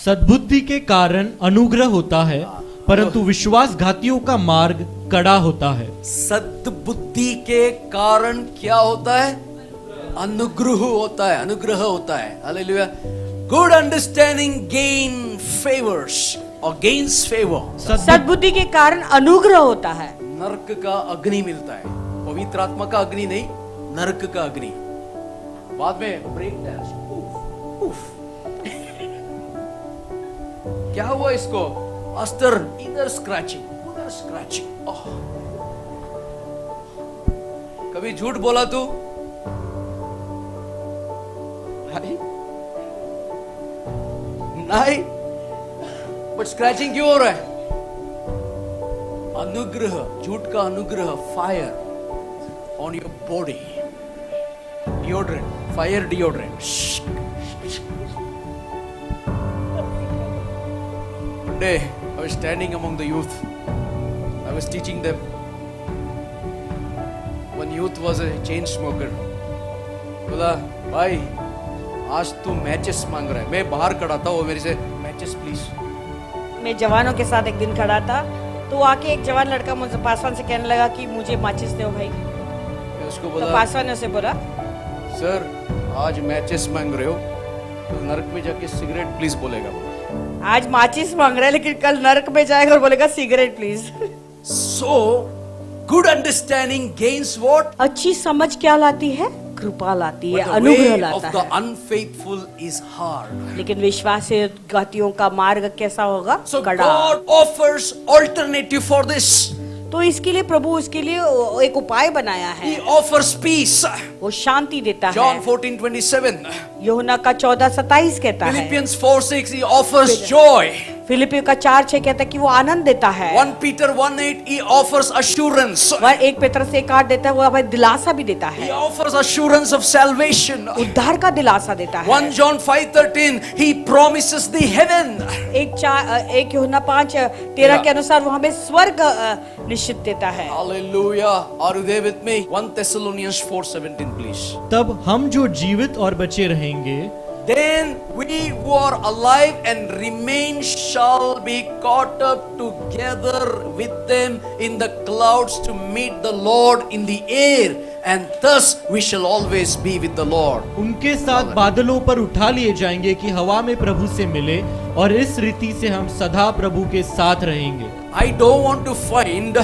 सद्बुद्धि के कारण अनुग्रह होता है, परंतु विश्वासघातियों का मार्ग कड़ा होता है। सद्बुद्धि के कारण क्या होता है? अनुग्रह होता है, अनुग्रह होता है। Hallelujah. Good understanding gain favours और गेन्स फेवर। सद्बुद्धि के कारण अनुग्रह होता है। नरक का अग्नि मिलता है, पवित्र आत्मा का अग्नि नहीं, नरक का अग्नि। बाद में ब्रेक डांस। क्या हुआ इसको? अस्तर इधर स्क्रैचिंग उधर स्क्रैचिंग। कभी झूठ बोला तू? नहीं, बट स्क्रैचिंग क्यों हो रहा है? अनुग्रह, झूठ का अनुग्रह, fire on your body, deodorant, fire deodorant. Day, I was standing among the youth. I was teaching them. One youth was a chain smoker. बोला, भाई आज तू मैचेस मांग रहा है। मैं बाहर खड़ा था, वो मेरे से मैचेस प्लीज। मैं जवानों के साथ एक दिन खड़ा था, तो आके एक जवान लड़का मुझे पासवान से कहने लगा कि मुझे माचिस दो भाई। मैं उसको बोला, तो पासवान ने उसे बोला, सर आज मैचेस मांग रहे हो तो नरक में जाके सिगरेट प्लीज बोलेगा। आज माचिस मांग रहा है लेकिन कल नरक में जाएगा और बोलेगा cigarette please. So good understanding gains what? अच्छी समझ क्या लाती है? कृपा लाती है, But the अनुग्रह way लाता of the है। unfaithful is hard. लेकिन विश्वासघातियों का मार्ग कैसा होगा? So कड़ा। God offers alternative for this. तो इसके लिए प्रभु उसके लिए एक उपाय बनाया है। He offers peace. वो शांति देता John है। 14:27. यूहन्ना का 14:27 कहता है। Philippians 4:6 he offers joy. फिलिपियों का 4:6 कहता है कि वो आनंद देता है। 1 Peter 1:8 he offers assurance. वह 1 पेत्रस 1:8 देता है, वो हमें दिलासा भी देता He है, offers assurance of salvation. उद्धार का दिलासा देता है। 1 John 5:13 he promises the heaven. 1 यूहन्ना 5:13 के अनुसार वो हमें स्वर्ग निश्चित देता है। Hallelujah. Are you there with me? 1 Thessalonians 4:17 please. तब हम जो जीवित और बचे रहेंगे, Then we who are alive and remain shall be caught up together with them in the clouds to meet the Lord in the air, and thus we shall always be with the Lord. उनके साथ बादलों पर उठा लिए जाएंगे कि हवा में प्रभु से मिले, और इस रीति से हम सदा प्रभु के साथ रहेंगे। I don't want to find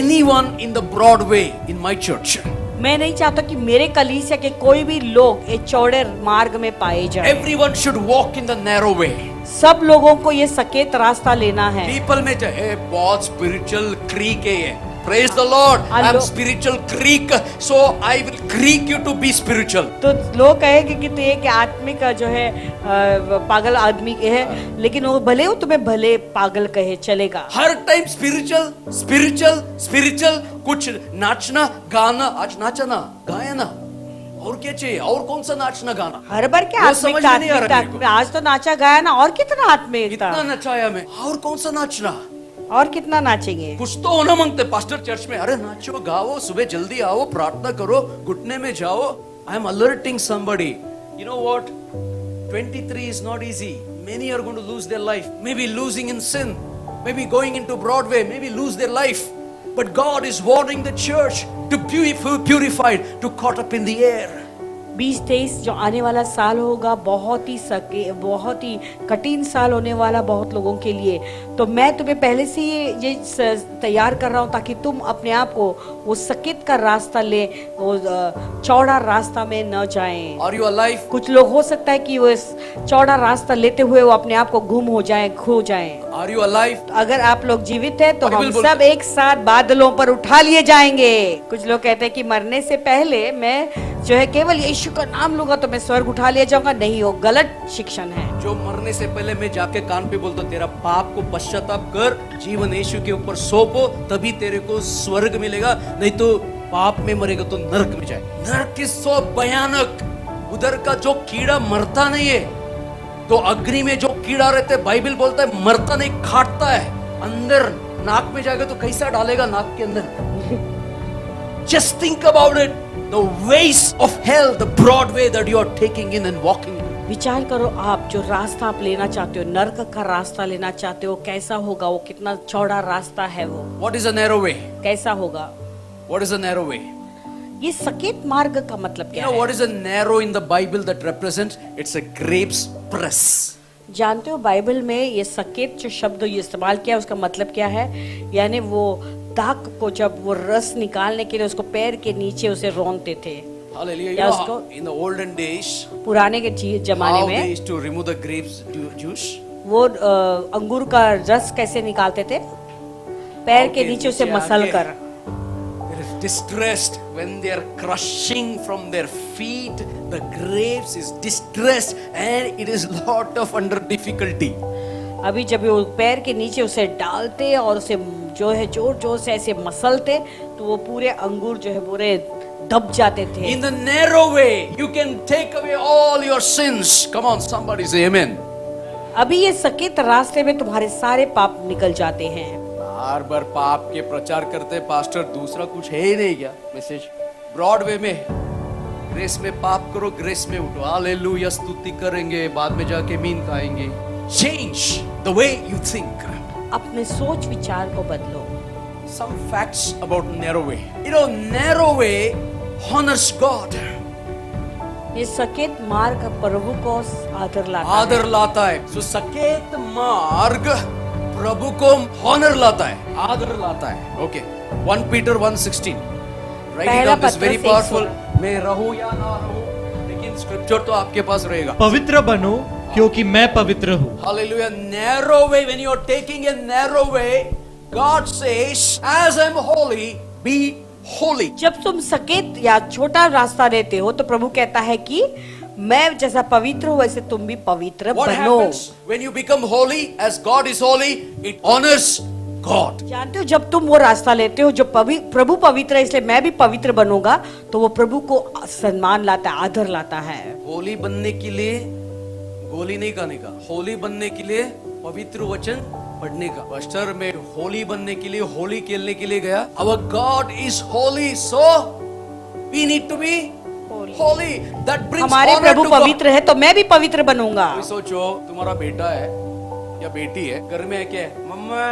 anyone in the broad way in my church. मैं नहीं चाहता कि मेरे कलीसिया के कोई भी लोग एक चौड़े मार्ग में पाए जाएं। Everyone should walk in the narrow way. सब लोगों को ये सकेत रास्ता लेना है। People में चाहे बहुत spiritual creek है ये। Praise the Lord. I'm spiritual creek, so I will creek you to be spiritual. तो लोग कहेंगे कि तू एक आत्मिक जो है पागल आदमी के है, लेकिन वो भले हो तुम्हें भले पागल कहे चलेगा। हर टाइम स्पिरिचुअल स्पिरिचुअल स्पिरिचुअल, कुछ नाचना गाना। आज नाचा ना, गाया ना, और क्या चाहिए? और कौन सा नाचना गाना? हर बार क्या समझ में नहीं आ रहा मेरे को। आज तो नाचा गाया ना, और कितना आत्मिकता, कितना नचाया मैं, और कौन सा नाचना? और कितना नाचेंगे? कुछ तो होना मांगते पास्टर चर्च में। अरे नाचो गाओ, सुबह जल्दी आओ, प्रार्थना करो, घुटने में जाओ। I am alerting somebody. You know what? 23 is not easy. Many are going to lose their life. Maybe losing in sin. Maybe going into Broadway. Maybe lose their life. But God is warning the church to be purified, to caught up in the air. 2023 जो आने वाला साल होगा बहुत ही कठिन साल होने वाला बहुत लोगों के लिए। तो मैं तुम्हें पहले से ये तैयार कर रहा हूँ ताकि तुम अपने आप को वो सकेत का रास्ता ले, वो चौड़ा रास्ता में न जाएं। Are you alive? कुछ लोग हो सकता है कि वो इस चौड़ा रास्ता लेते हुए वो अपने आप को गुम हो जाएं, खो जाएं। Are you alive? अगर आप लोग जीवित हैं तो हम बोलता सब एक साथ बादलों पर उठा लिए जाएंगे। कुछ लोग कहते हैं कि मरने से पहले मैं जो है केवल यीशु का नाम लूंगा तो मैं स्वर्ग उठा लिया जाऊंगा। नहीं, वो गलत शिक्षण है। जो मरने से पहले मैं जाके कान पे बोलता, तेरा पाप को पश्चाताप कर, जीवन यीशु के ऊपर सौंपो, तभी तेरे को स्वर्ग मिलेगा। नहीं तो पाप में मरेगा तो नरक में जाए। नरक इज सो भयानक। उधर का जो कीड़ा मरता नहीं है, तो अग्नि में जो कीड़ा रहता है, बाइबल बोलता है मरता नहीं, खाटता है। अंदर नाक में जाएगा तो कैसा डालेगा नाक के अंदर? Just think about it. The ways of hell, the broad way that you are taking in and walking in. विचार करो, आप जो रास्ता आप लेना चाहते हो, नर्क का रास्ता लेना चाहते हो, कैसा होगा वो? कितना चौड़ा रास्ता है वो? What is a narrow way? कैसा होगा? What is a narrow way? ये सकेत मार्ग का मतलब You क्या know है? what is a narrow in the Bible that represents? It's a grapes press. जानते हो बाइबल में ये सकेत जो शब्द ये इस्तेमाल किया उसका मतलब क्या है? यानी वो दाख को जब वो रस निकालने के लिए उसको पैर के नीचे उसे रौंदते थे। Hallelujah. You या know, उसको in the olden days, पुराने के जमाने how they में used to remove the grapes juice. वो अंगूर का रस कैसे निकालते थे? पैर के नीचे उसे मसल कर। They are distressed when they are crushing from their feet. The grapes is distressed and it is lot of under difficulty. अभी जब वो पैर के नीचे उसे डालते और उसे जो है जोर जोर से ऐसे मसलते तो वो पूरे अंगूर जो है पूरे दब जाते थे। In the narrow way, you can take away all your sins. Come on, somebody say amen. अभी ये सकेत रास्ते में तुम्हारे सारे पाप निकल जाते हैं। बार बार पाप के प्रचार करते पास्टर, दूसरा कुछ है ही नहीं क्या मैसेज? ब्रॉड वे में ग्रेस में पाप करो, ग्रेस में उठो, हालेलुया स्तुति करेंगे, बाद में जाके मीन खाएंगे। Change the way you think. अपने सोच विचार को बदलो। Some facts about narrow way. You know, narrow way honors God. ये सकेत मार्ग प्रभु को आदर लाता आदर है। लाता है। So सकेत मार्ग प्रभु को honor लाता है, आदर लाता है। Okay. 1 Peter 1:16. Write it पहला down. This is very पत्र powerful. मैं रहूं या ना रहूं, लेकिन स्क्रिप्चर तो आपके पास रहेगा। पवित्र बनो क्योंकि मैं पवित्र हूँ। Hallelujah. Narrow way. When you are taking a narrow way, God says, as I am holy, be holy. जब तुम सकेत या छोटा रास्ता लेते हो तो प्रभु कहता है कि मैं जैसा पवित्र हूँ वैसे तुम भी पवित्र What बनो। happens when you become holy as God is holy? It honors God. जानते हो जब तुम वो रास्ता लेते हो जो प्रभु पवित्र है इसलिए मैं भी पवित्र बनूंगा तो वो प्रभु को सम्मान लाता है, आदर लाता है। होली बनने के लिए गोली नहीं खाने का, होली बनने के लिए पवित्र वचन पढ़ने का। पास्टर मैं होली बनने के लिए होली खेलने के लिए गया। Our God is holy, so we need to be holy. That brings हमारे honor प्रभु to God. पवित्र है तो मैं भी पवित्र बनूंगा। कोई सोचो तुम्हारा बेटा है या बेटी है, घर में है क्या है? मम्मा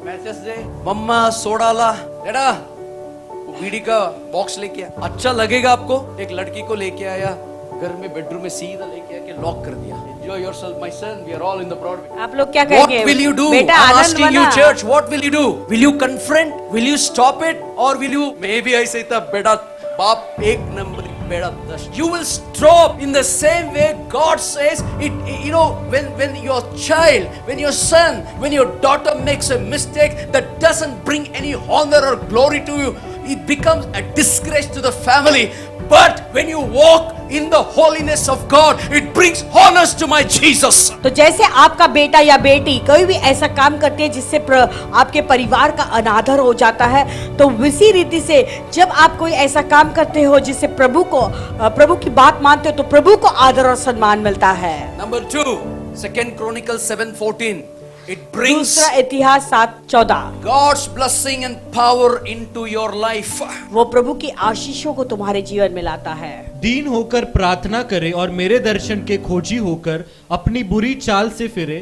मैसेज दे, मम्मा सोडा ला, बेटा वो बीड़ी का बॉक्स लेके आ। अच्छा लगेगा आपको? एक लड़की को लेके आया घर में, बेडरूम में सीधा लेके आके लॉक कर दिया। Enjoy yourself, my son. We are all in the Broadway. आप लोग क्या What कहेंगे? will you do? बेटा I'm आनंद asking you, मना। church. What will you do? Will you confront? Will you stop it? Or will you maybe ऐसे ही था, बेटा बाप एक नंबर, बेटा 10। You will stop in the same way God says it. You know, when your child, when your son, when your daughter makes a mistake that doesn't bring any honor or glory to you, it becomes a disgrace to the family. But when you walk in the holiness of God, it brings honors to my Jesus. तो जैसे आपका बेटा या बेटी कोई भी ऐसा काम करती है जिससे आपके परिवार का अनादर हो जाता है, तो इसी रीति से जब आप कोई ऐसा काम करते हो जिससे प्रभु की बात मानते हो तो प्रभु को आदर और सम्मान मिलता है। Number 2, 2 Chronicles 7:14. It brings दूसरा इतिहास 7:14 God's blessing and power into your life. वो प्रभु की आशीषों को तुम्हारे जीवन में लाता है। दीन होकर प्रार्थना करे और मेरे दर्शन के खोजी होकर अपनी बुरी चाल से फिरे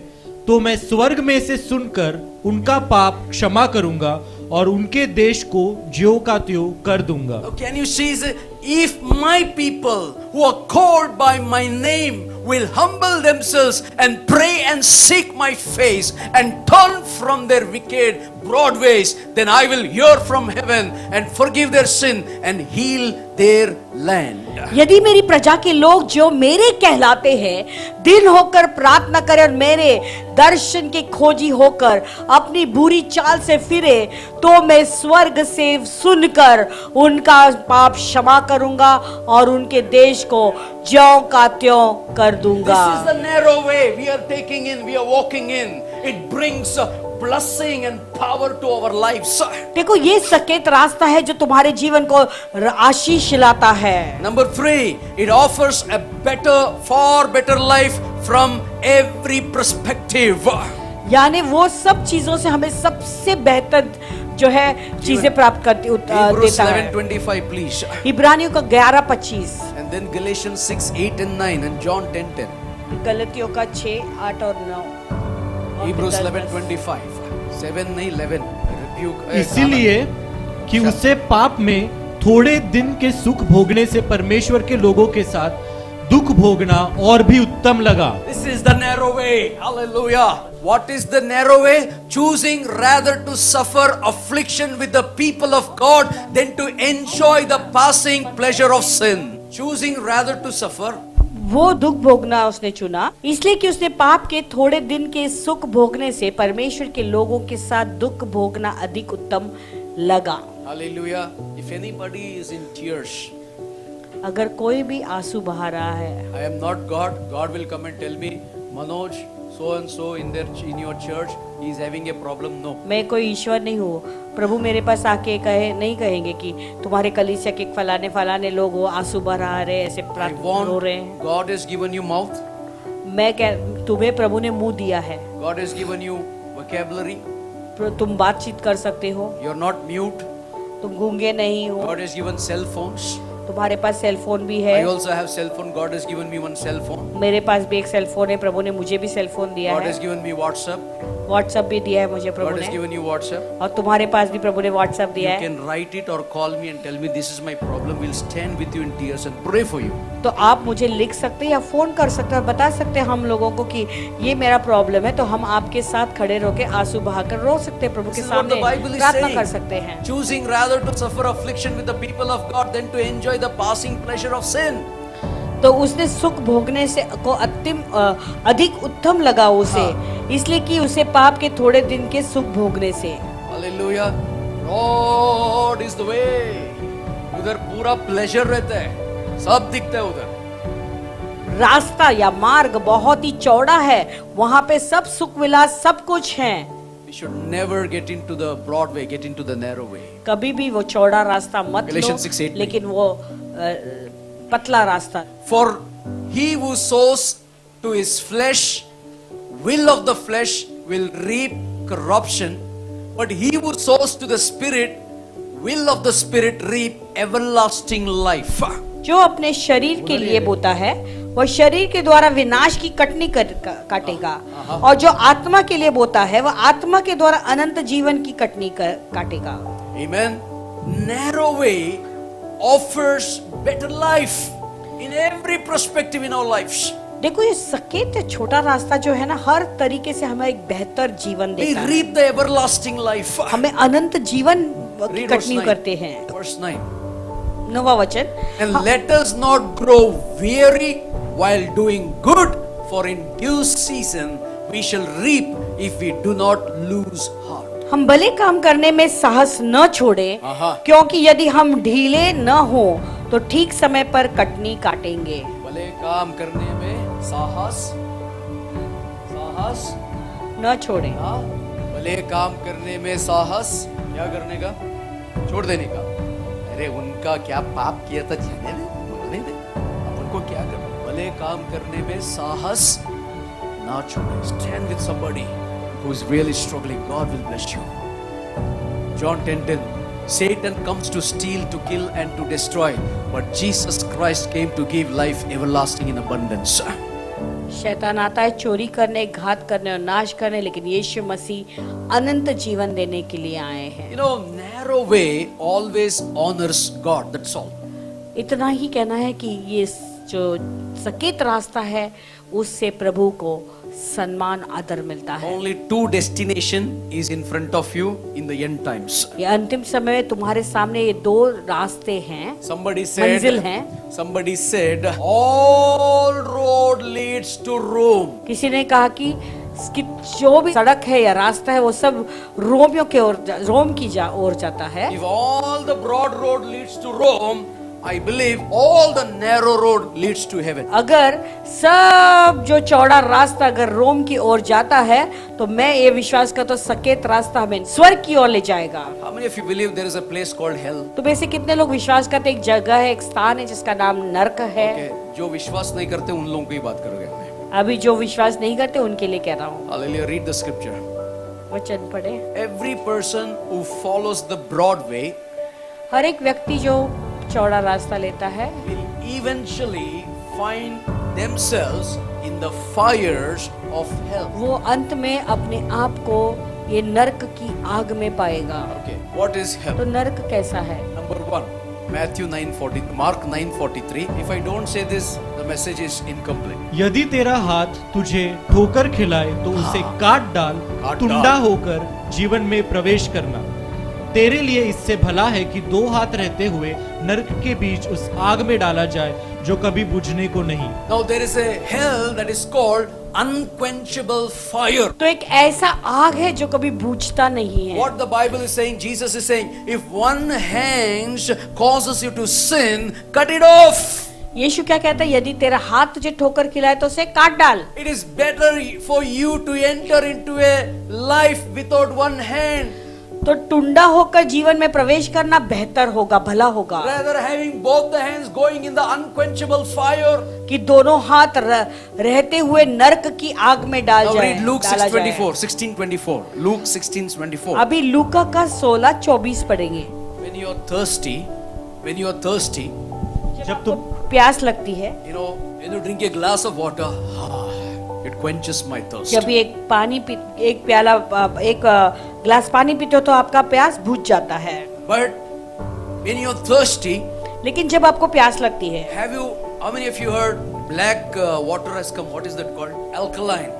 तो मैं स्वर्ग में से सुनकर उनका पाप क्षमा करूंगा और उनके देश को ज्यों का त्यों कर दूंगा। Now can you see, if my people who are called by my name will humble themselves and pray and seek my face and turn from their wicked broad ways, then I will hear from heaven and forgive their sin and heal their land. यदि मेरी प्रजा के लोग जो मेरे कहलाते हैं दिन होकर प्रार्थना करें और मेरे दर्शन के खोजी होकर अपनी बुरी चाल से फिरे तो मैं स्वर्ग से सुनकर उनका पाप क्षमा करूंगा और उनके देश को ज्यों का त्यों कर दूंगा। This is the narrow way we are taking in, we are walking in. It brings blessing and power to our lives. देखो ये सकेत रास्ता है जो तुम्हारे जीवन को आशीष लाता है। Number 3, it offers a far better life from every perspective. यानी वो सब चीजों से हमें सबसे बेहतर जो है चीजें प्राप्त करती Hebrews देता है। 11:25 please. इब्रानियों का 11:25 And then Galatians 6:8 and 9 and John 10:10. गलतियों का 6, 8 और 9 Hebrews 11:25. 7 नहीं 11. Rebuke. इसीलिए कि उसे पाप में थोड़े दिन के सुख भोगने से परमेश्वर के लोगों के साथ दुख भोगना और भी उत्तम लगा। This is the narrow way. Hallelujah. What is the narrow way? Choosing rather to suffer affliction with the people of God than to enjoy the passing pleasure of sin. Choosing rather to suffer. वो दुख भोगना उसने चुना इसलिए कि उसने पाप के थोड़े दिन के सुख भोगने से परमेश्वर के लोगों के साथ दुख भोगना अधिक उत्तम लगा। Hallelujah. If anybody is in tears, अगर कोई भी आंसू बहा रहा है, I am not God. God will come and tell me, Manoj, so and so in your church, he is having a problem. No. मैं कोई ईश्वर नहीं हूँ। प्रभु मेरे पास आके नहीं कहेंगे कि तुम्हारे कलीसिया के फलाने फलाने लोग वो आंसू बहा रहे ऐसे I रो रहे हैं। want God has given you mouth. मैं तुम्हें प्रभु ने मुंह दिया है, God has given you vocabulary. तुम बातचीत कर सकते हो, You are not mute. तुम गूंगे नहीं हो, God has given cell phones. तुम्हारे पास सेल फोन भी है। I also have cell phone. God has given me one cell phone. मेरे पास भी एक सेल फोन है, प्रभु ने मुझे भी सेल फोन दिया God है। has given me WhatsApp. WhatsApp भी दिया है मुझे प्रभु God has ने, given you WhatsApp. और तुम्हारे पास भी प्रभु ने व्हाट्सएप You दिया है। can write it or call me and tell me this is my problem. We'll stand with you in tears and pray for you. तो आप मुझे लिख सकते हैं या फोन कर सकते हैं, बता सकते हैं हम लोगों को कि ये मेरा प्रॉब्लम है, तो हम आपके साथ खड़े रह के आंसू बहाकर रो सकते हैं, प्रभु के This is what the सामने Bible is प्रार्थना saying. कर सकते हैं। Choosing rather to suffer affliction with the people of God than to enjoy the passing pleasure of sin. तो उसने सुख भोगने से को अधिक उत्तम लगा उसे, इसलिए कि उसे पाप के थोड़े दिन के सुख भोगने से। Hallelujah. God is the way. उधर पूरा प्लेजर रहता है, सब दिखता है उधर। रास्ता या मार्ग बहुत ही चौड़ा है, वहां पे सब सुख विलास सब कुछ है। We should never get into the broad way, get into the narrow way. कभी भी वो चौड़ा रास्ता मत Galatians 6:8 लो, लेकिन वो पतला रास्ता। For he who sows to his flesh, will of the flesh will reap corruption, but he who sows to the spirit, will of the spirit reap everlasting life. जो अपने शरीर के लिए बोता है वह शरीर के द्वारा विनाश की कटनी काटेगा, और जो आत्मा के लिए बोता है वह आत्मा के द्वारा अनंत जीवन की कटनी काटेगा। Amen. Narrow way offers better life in every perspective in our lives. देखो ये सकेत छोटा रास्ता जो है ना, हर तरीके से हमें एक बेहतर जीवन We देता है, reap the everlasting life. हमें अनंत जीवन की Read verse कटनी 9. करते हैं। Verse 9. 9वां वचन, And let us not grow weary while doing good, for in due season we shall reap if we do not lose heart. हम भले काम करने में साहस न छोड़े, आहा। क्योंकि यदि हम ढीले न हो तो ठीक समय पर कटनी काटेंगे। भले काम करने में साहस न छोड़े। हाँ, भले काम करने में साहस, क्या करने का? छोड़ देने का। अरे उनका क्या पाप किया था, जाने दे, बोलने दे, अब उनको क्या करना? भले काम करने में साहस ना छोड़े। Stand with somebody who is really struggling. God will bless you. John 10:10. Satan comes to steal, to kill and to destroy, but Jesus Christ came to give life everlasting in abundance. शैतान आता है चोरी करने, घात करने और नाश करने, लेकिन यीशु मसीह अनंत जीवन देने के लिए आए हैं। You know, narrow way always honors God. That's all. इतना ही कहना है कि ये जो सकेत रास्ता है उससे प्रभु को सम्मान आदर मिलता है। Only two destination is in front of you in the end times. ये अंतिम समय में तुम्हारे सामने ये दो रास्ते हैं, Somebody said, मंजिल हैं। somebody said, all road leads to Rome. किसी ने कहा कि इसकी जो भी सड़क है या रास्ता है वो सब रोमियों के ओर, रोम की ओर जाता है। If all the broad road leads to Rome, I believe all the narrow road leads to heaven. अगर सब जो चौड़ा रास्ता अगर रोम की ओर जाता है तो मैं ये विश्वास करता हूँ सकेत रास्ता हमें स्वर्ग की ओर ले जाएगा। How many of you believe there is a place called hell? तो वैसे कितने लोग विश्वास करते हैं एक जगह है, एक स्थान है जिसका नाम नरक है। Okay, जो विश्वास नहीं करते उन लोगों की बात करोगे हमें। अभी जो विश्वास नहीं करते उनके लिए कह रहा हूँ। Hallelujah, read the scripture. वचन पढ़े। Every person who follows the broad way हर एक व्यक्ति जो चौड़ा रास्ता लेता है will eventually find themselves in the fires of hell. वो अंत में अपने आप को ये नरक की आग में पाएगा। Okay, what is hell? तो नरक कैसा है? Number 1, Matthew 9:40, Mark 9:43. If I don't say this, the message is incomplete. यदि तेरा हाथ तुझे ठोकर खिलाए तो उसे काट डाल, काट टुंडा डाल। होकर जीवन में प्रवेश करना। तेरे लिए इससे भला है कि 2 हाथ रहते हुए नरक के बीच उस आग में डाला जाए जो कभी बुझने को नहीं। Now there is a hell that is called unquenchable fire. तो एक ऐसा आग है जो कभी बुझता नहीं है। What the Bible is saying, Jesus is saying, if one hand causes you to sin, cut it off. यीशु क्या कहता है? यदि तेरा हाथ तुझे ठोकर खिलाए तो उसे काट डाल। It is better for you to enter into a life without one hand, तो टुंडा होकर जीवन में प्रवेश करना बेहतर होगा, भला होगा, rather having both the hands going in the unquenchable fire. कि दोनों हाथ रहते हुए नरक की आग में डाल Now जाए, read Luke डाला जाए। 16:24. Luke 16:24. अभी लूका का 16:24 पढ़ेंगे। When you are thirsty, जब तुम प्यास लगती है, when you drink a glass of water, it quenches my thirst. जब एक ग्लास पानी पीते हो तो आपका प्यास बुझ जाता है। But when you are thirsty, लेकिन जब आपको प्यास लगती है, how many of you heard black water has come? What is that called? Alkaline.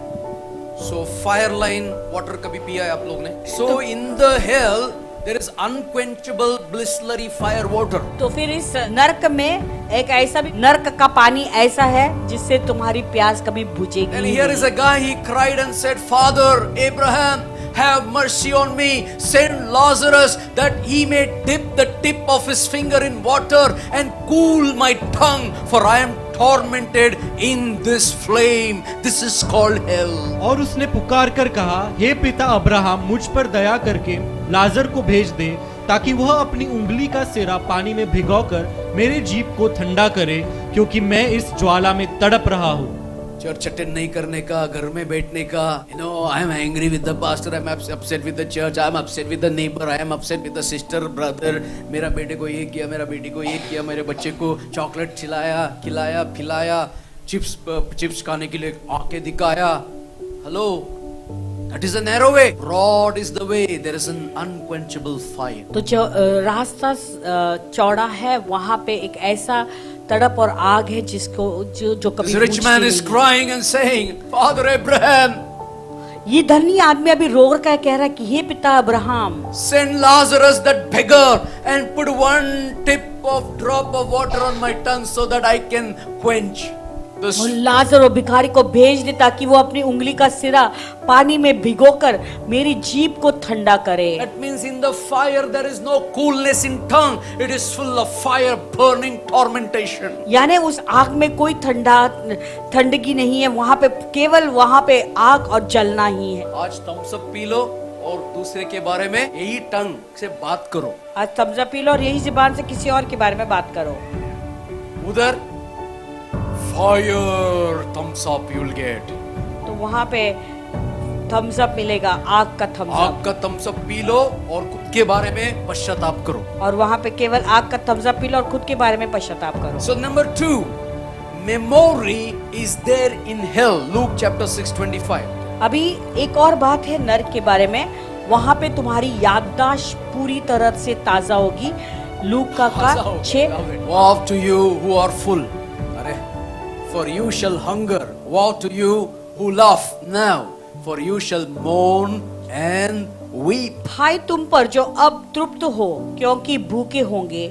So fire line water कभी पिया है आप लोग ने? So in the hell there is unquenchable blissful fire water. तो फिर इस नरक में एक ऐसा भी नरक का पानी ऐसा है जिससे तुम्हारी प्यास कभी बुझेगी And ही here नहीं। is a guy, he cried and said, Father Abraham, have mercy on me, send Lazarus that he may dip the tip of his finger in water and cool my tongue, for I am tormented in this flame. This is called hell. और उसने पुकार कर कहा, हे पिता Abraham, मुझ पर दया करके लाजर को भेज दे ताकि वह अपनी उंगली का सिरा पानी में भिगोकर मेरे जीभ को ठंडा करे, क्योंकि मैं इस ज्वाला में तड़प रहा हूँ। चर्च अटेंड नहीं करने का, घर में बैठने का, I am angry with the pastor, I am upset with the church, I am upset with the neighbor, I am upset with the sister, brother, मेरा बेटे को ये किया, मेरा बेटी को ये किया, मेरे बच्चे को चॉकलेट खिलाया, पिलाया, चिप्स खाने के लिए आके दिखाया। Hello, that is a narrow way. Broad is the way. There is an unquenchable fire. तो जो रास्ता चौड़ा है, वहाँ पे एक ऐसा तड़प और आग है जिसको जो कभी This rich man is crying and saying, Father Abraham, ये धनी आदमी अभी रो कर कह रहा है कि हे पिता Abraham, send Lazarus that beggar and put one drop of water on my tongue so that I can quench और this. लाजर और भिखारी को भेज दे ताकि वो अपनी उंगली का सिरा पानी में भिगोकर मेरी जीभ को ठंडा करे। That means in the fire there is no coolness in tongue. It is full of fire, burning tormentation. यानी उस आग में कोई ठंडगी नहीं है, वहाँ पे केवल वहाँ पे आग और जलना ही है। आज thumbs up पी लो और दूसरे के बारे में यही टंग से बात करो। आज थम्स अप पी लो और यही जुबान से किसी और के बारे में बात करो। उधर fire thumbs up you will get. तो वहाँ पे थम्स अप मिलेगा, आग का थम्स आग अप, का thumbs up पी लो और खुद के बारे में पश्चाताप करो। और वहाँ पे केवल आग का थम्स अप पी लो और खुद के बारे में पश्चाताप करो। So number 2, memory is there in hell. Luke chapter 6:25. अभी एक और बात है नरक के बारे में, वहाँ पे तुम्हारी याददाश्त पूरी तरह से ताजा होगी। लूका का 6। Woe to you who are full, for you shall hunger. Woe to you who laugh now, for you shall mourn and weep. हाय तुम पर जो अब तृप्त हो क्योंकि भूखे होंगे,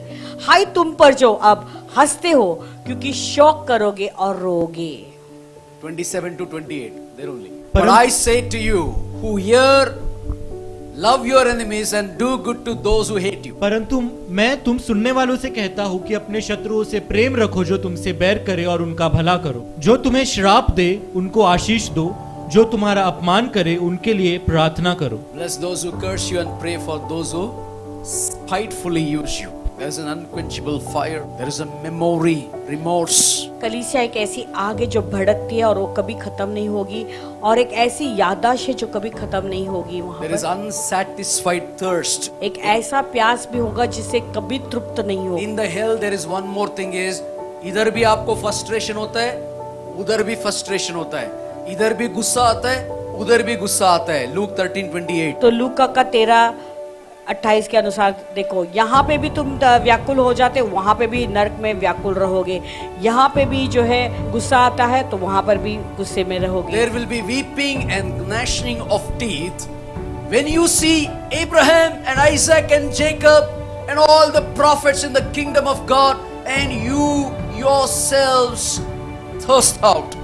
हाय तुम पर जो अब हंसते हो क्योंकि शोक करोगे और रोगे। 27 to 28, there only. But I say to you who hear, love your enemies and do good to those who hate you. परंतु मैं तुम सुनने वालों से कहता हूँ कि अपने शत्रुओं से प्रेम रखो, जो तुमसे बैर करे और उनका भला करो, जो तुम्हें श्राप दे उनको आशीष दो, जो तुम्हारा अपमान करे उनके लिए प्रार्थना करो। Bless those who curse you and pray for those who spitefully use you. There is an unquenchable fire. There is a memory, remorse. कलीसिया एक ऐसी आग है जो भड़कती है और वो कभी खत्म नहीं होगी, और एक ऐसी याददाश्त है जो कभी खत्म नहीं होगी। वहाँ There is पर unsatisfied thirst. एक ऐसा प्यास भी होगा जिससे कभी तृप्त नहीं होगा। In the hell there is one more thing is, इधर भी आपको frustration होता है, उधर भी फ्रस्ट्रेशन होता है, इधर भी गुस्सा आता है, उधर भी गुस्सा आता है। लूक 13:28। तो लूका का 13:28 के अनुसार देखो, यहाँ पे भी तुम व्याकुल हो जाते, वहां पे भी नरक में व्याकुल रहोगे। यहाँ पे भी जो है गुस्सा आता है तो वहां पर भी गुस्से में रहोगे। There will be weeping and gnashing of teeth when you see Abraham and Isaac and Jacob and all the prophets in the kingdom of God and you yourselves thirst out.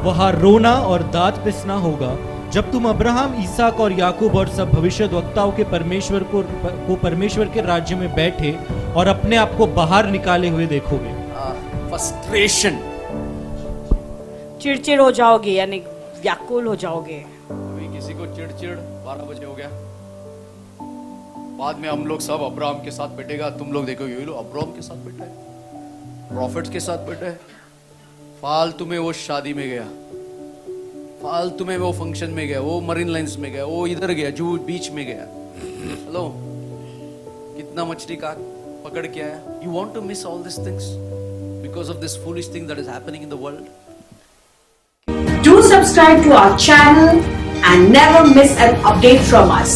वहाँ रोना और दांत पिसना होगा जब तुम अब्राहम, इसहाक और याकूब और सब भविष्यद्वक्ताओं के परमेश्वर को परमेश्वर के राज्य में बैठे और अपने आप को बाहर निकाले हुए देखोगे। Frustration. चिड़चिड़ हो जाओगे, यानी व्याकुल हो जाओगे। अभी किसी को चिड़चिड़ 12 बजे हो गया, बाद में हम लोग सब अब्राहम के साथ बैठेगा, तुम लोग देखोगे ये लोग अब्राहम के साथ बैठे हैं, प्रॉफिट्स के साथ बैठे हैं। फालतू में वो शादी में गया, फालतू में वो फंक्शन में गया, वो मरीन लाइन्स में गया, वो इधर गया, जो बीच में गया। हेलो, कितना मछली का पकड़ के आया। You want to miss all this things because of this foolish thing that is happening in the world. Do subscribe to our channel and never miss an update from us.